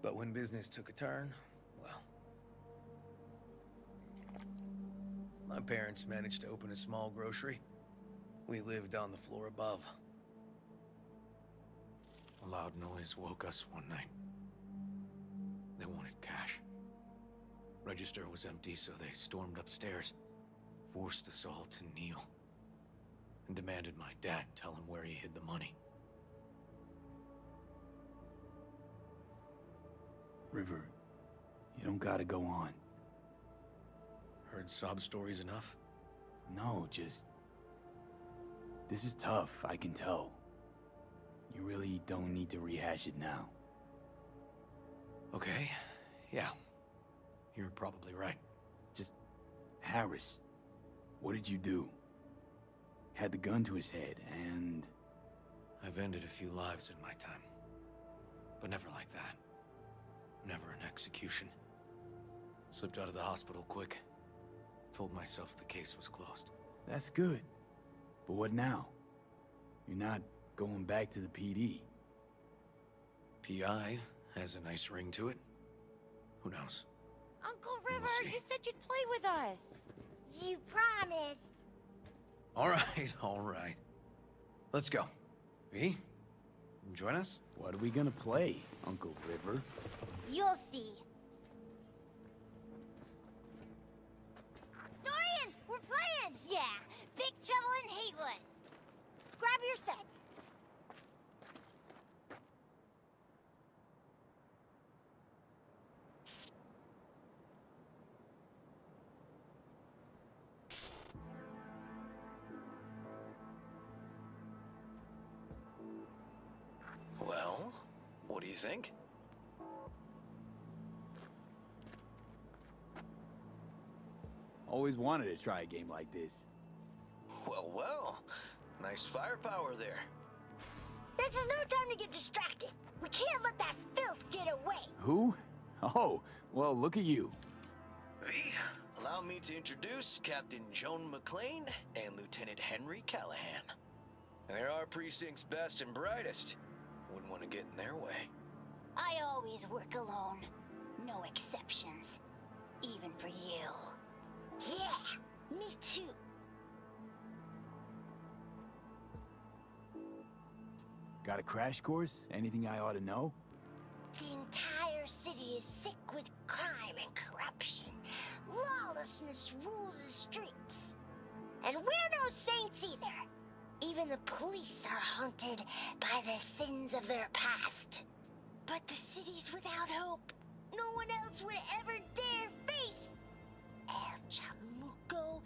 But when business took a turn, well... My parents managed to open a small grocery. We lived on the floor above. A loud noise woke us one night. They wanted cash. Register was empty, so they stormed upstairs, forced us all to kneel, and demanded my dad tell him where he hid the money. River, you don't gotta go on. Heard sob stories enough? No, just... This is tough, I can tell. You really don't need to rehash it now. Okay, yeah. You're probably right. Just... Harris. What did you do? Had the gun to his head, and... I've ended a few lives in my time. But never like that. Never an execution. Slipped out of the hospital quick. Told myself the case was closed. That's good. But what now? You're not going back to the PD. PI has a nice ring to it. Who knows? Uncle River, see. you said you'd play with us. You promised. All right, all right. Let's go. V, join us? What are we gonna play, Uncle River? You'll see. Dorian, we're playing! Yeah, Big Trouble in Haywood. Grab your set. Well, what do you think? Always wanted to try a game like this. Well. Nice firepower there. This is no time to get distracted. We can't let that filth get away. Who? Oh, well, look at you. V, allow me to introduce Captain Joan McClane and Lieutenant Henry Callahan. They're our precinct's best and brightest. Wouldn't want to get in their way. I always work alone. No exceptions. Even for you. Yeah, me too. Got a crash course? Anything I ought to know? The entire city is sick with crime and corruption. Lawlessness rules the streets. And we're no saints either. Even the police are haunted by the sins of their past. But the city's without hope. No one else would ever dare face El Chamuco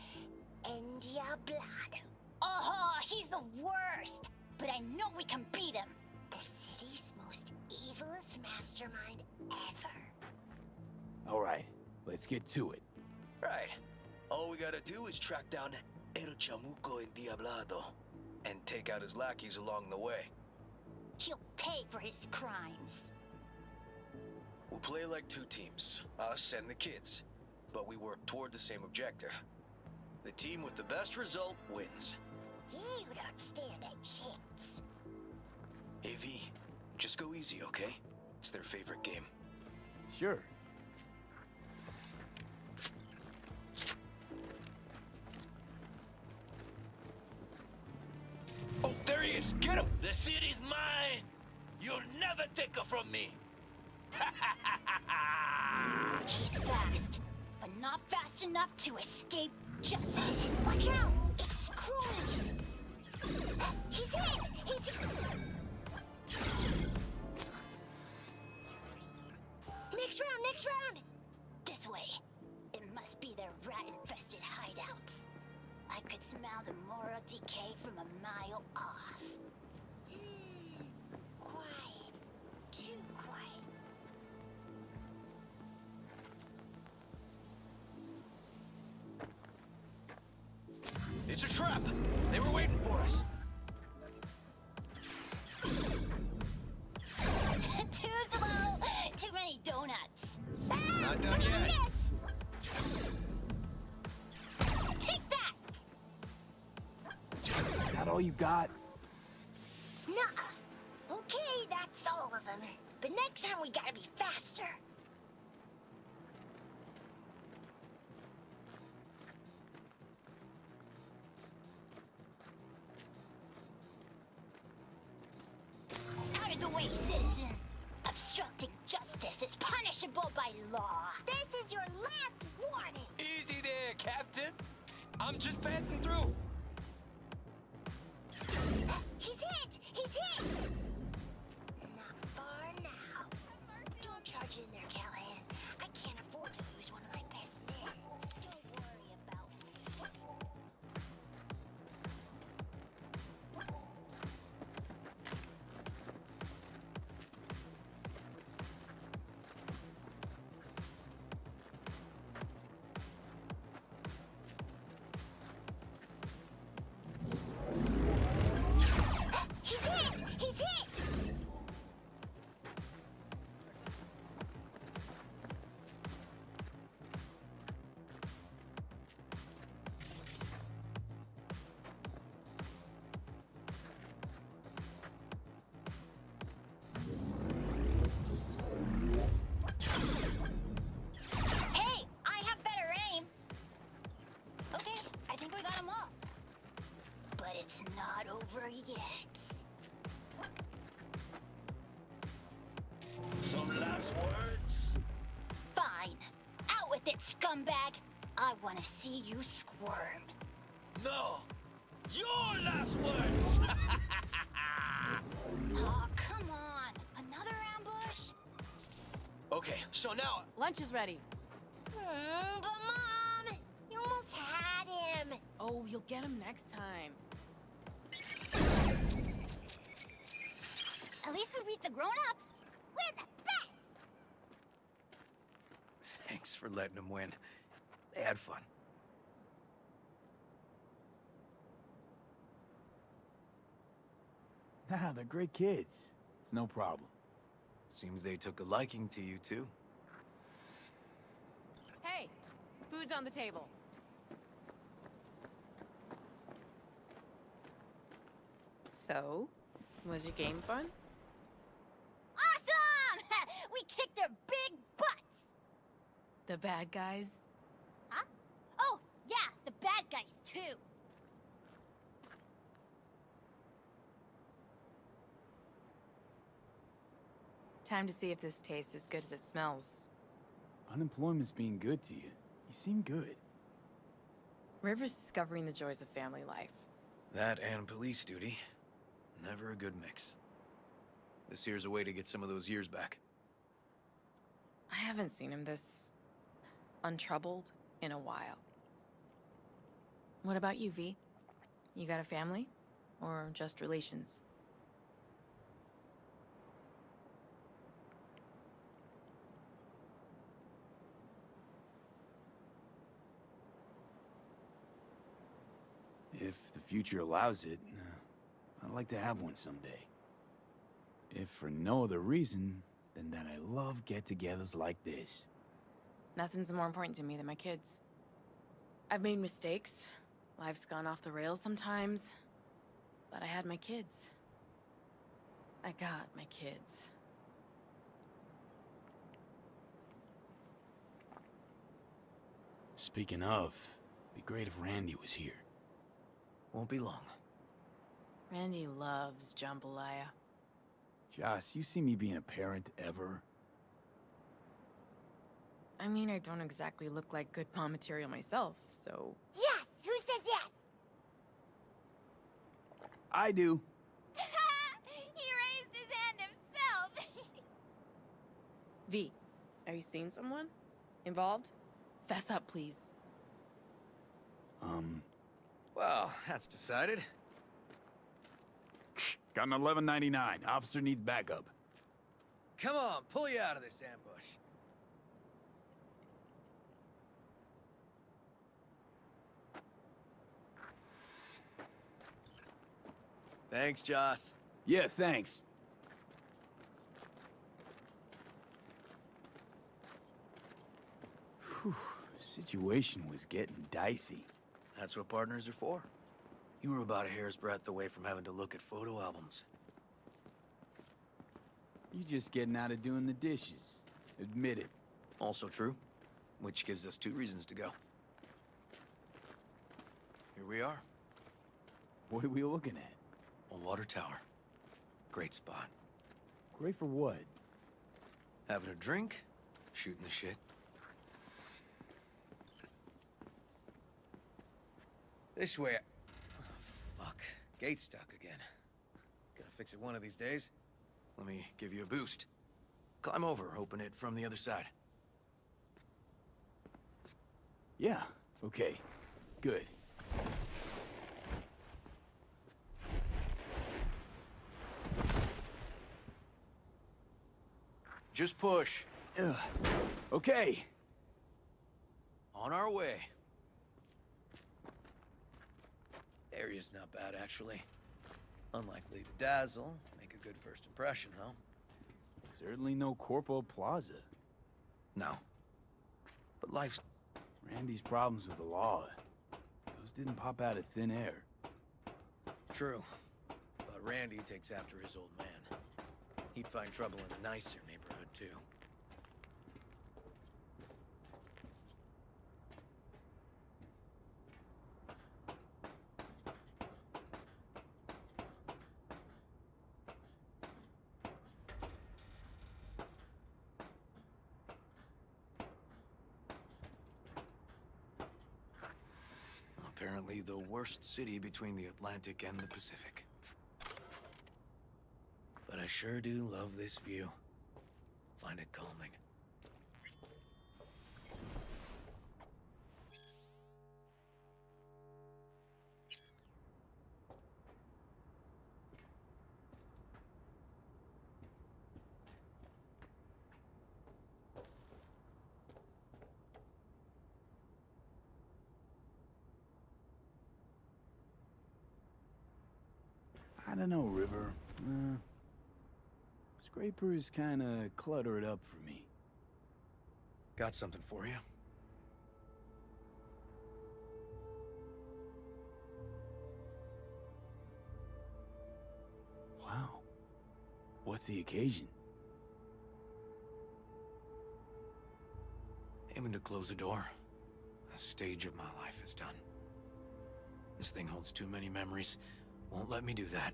Endiablado. Oh, he's the worst. But I know we can beat him. The city's most evilest mastermind ever. All right, let's get to it. Right. All we gotta do is track down El Chamuco Endiablado and take out his lackeys along the way. He'll pay for his crimes. We'll play like two teams, us and the kids, but we work toward the same objective. The team with the best result wins. You don't stand a chance. AV, just go easy, okay? It's their favorite game. Sure. Oh, there he is! Get him! The city's mine! You'll never take her from me! He's fast, but not fast enough to escape justice. Watch out! It's Cruz! He's hit! He's... Next round! This way. It must be their rat-infested hideouts. I could smell the moral decay from a mile off. Quiet. Too quiet. It's a trap! They were waiting for us! Too slow! Too many donuts! Not done yet! Yes! Take that! That all you got? Nuh-uh. Okay, that's all of them. But next time we gotta be faster. Out of the way, citizen! Obstructing justice is punishable by law. This is your last warning! Easy there, Captain. I'm just passing through. He's hit! He's hit! Not far now. Don't charge in there, Callahan. I can't afford to lose one of my best men. Don't worry about me. It's not over yet. Some last words? Fine. Out with it, scumbag. I want to see you squirm. No! Your last words! Oh, come on. Another ambush? Okay, so now... Lunch is ready. But Mom, you almost had him. Oh, you'll get him next time. At least we beat the grown-ups. We're the best. Thanks for letting them win. They had fun. Nah, they're great kids. It's no problem. Seems they took a liking to you, too. Hey, food's on the table. So, was your game fun? Awesome! We kicked their big butts. The bad guys? Huh? Oh, yeah, the bad guys, too. Time to see if this tastes as good as it smells. Unemployment's being good to you. You seem good. River's discovering the joys of family life. That and police duty. Never a good mix. This here's a way to get some of those years back. I haven't seen him this untroubled in a while. What about you, V? You got a family? Or just relations? If the future allows it, I'd like to have one someday. If for no other reason than that I love get-togethers like this. Nothing's more important to me than my kids. I've made mistakes. Life's gone off the rails sometimes. But I had my kids. I got my kids. Speaking of, it'd be great if Randy was here. Won't be long. Randy loves jambalaya. Joss, you see me being a parent ever? I mean, I don't exactly look like good mom material myself, so... Yes! Who says yes? I do. He raised his hand himself. V, are you seeing someone? Involved? Fess up, please. Well, that's decided. Got an 1199. Officer needs backup. Come on, pull you out of this ambush. Thanks, Joss. Yeah, thanks. Whew, situation was getting dicey. That's what partners are for. You were about a hair's breadth away from having to look at photo albums. You just getting out of doing the dishes. Admit it. Also true, which gives us 2 reasons to go. Here we are. What are we looking at? A water tower. Great spot. Great for what? Having a drink, shooting the shit. This way. Oh, fuck. Gate's stuck again. Gonna fix it one of these days. Let me give you a boost. Climb over, open it from the other side. Yeah, okay. Good. Just push. Ugh. Okay. On our way. Area's not bad, actually. Unlikely to dazzle. Make a good first impression, though. Certainly no Corpo Plaza. No. But life's... Randy's problems with the law. Those didn't pop out of thin air. True. But Randy takes after his old man. He'd find trouble in a nicer neighborhood, too. apparently the worst city between the Atlantic and the Pacific. But I sure do love this view. Find it calming. I don't know, River. Scrapers kinda clutter it up for me. Got something for you. Wow. What's the occasion? Aiming to close the door. The stage of my life is done. This thing holds too many memories. Won't let me do that.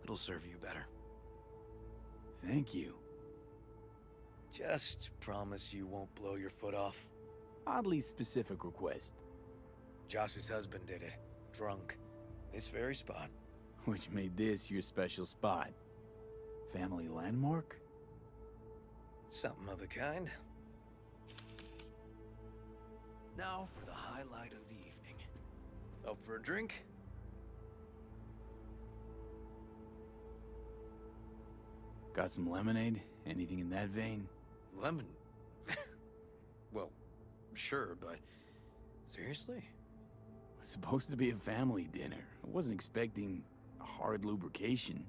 It'll serve you better. Thank you. Just promise you won't blow your foot off. Oddly specific request. Josh's husband did it. Drunk. This very spot. Which made this your special spot. Family landmark? Something of the kind. Now for the highlight of the evening. Up for a drink? Got some lemonade? Anything in that vein? Lemon? Well, sure, but... seriously? It was supposed to be a family dinner. I wasn't expecting a hard lubrication.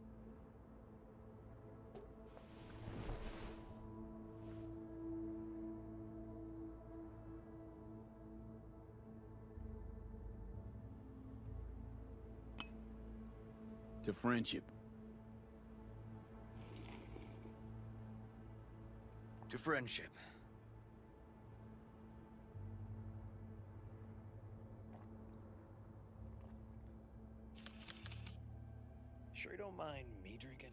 To friendship. To friendship. Sure you don't mind me drinking?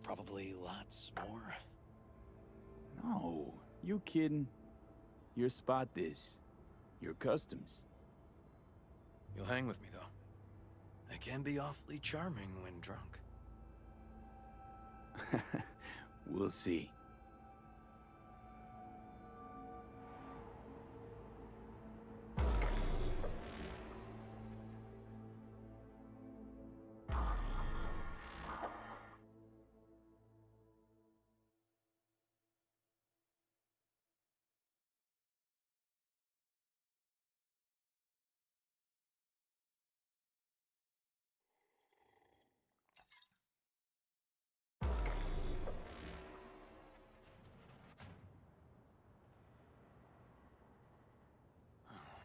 Probably lots more. No, you kidding? Your spot this. Your customs. You'll hang with me, though. I can be awfully charming when drunk. We'll see.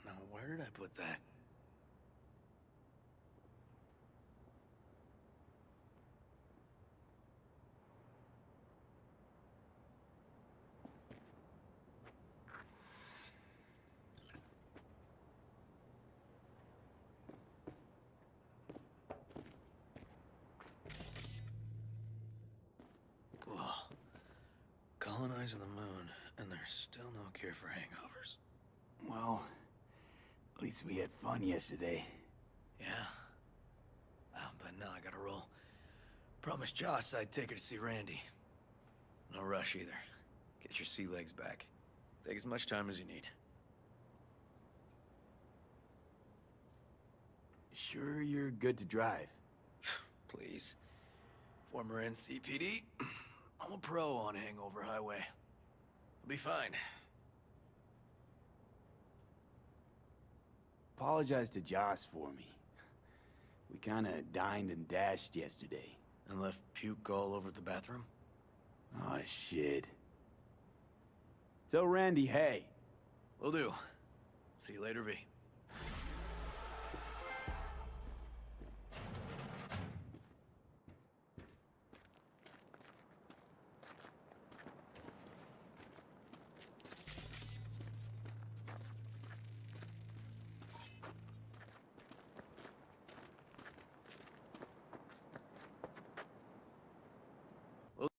Now, where did I put that? Ugh. Colonizing the moon, and there's still no cure for hangovers. Well, at least we had fun yesterday. Yeah. But now I gotta roll. Promised Joss I'd take her to see Randy. No rush either. Get your sea legs back. Take as much time as you need. Sure you're good to drive? Please. Former NCPD. I'm a pro on Hangover Highway. I'll be fine. Apologize to Joss for me. We kinda dined and dashed yesterday. And left puke all over the bathroom? Oh, shit. Tell Randy, hey. Will do. See you later, V.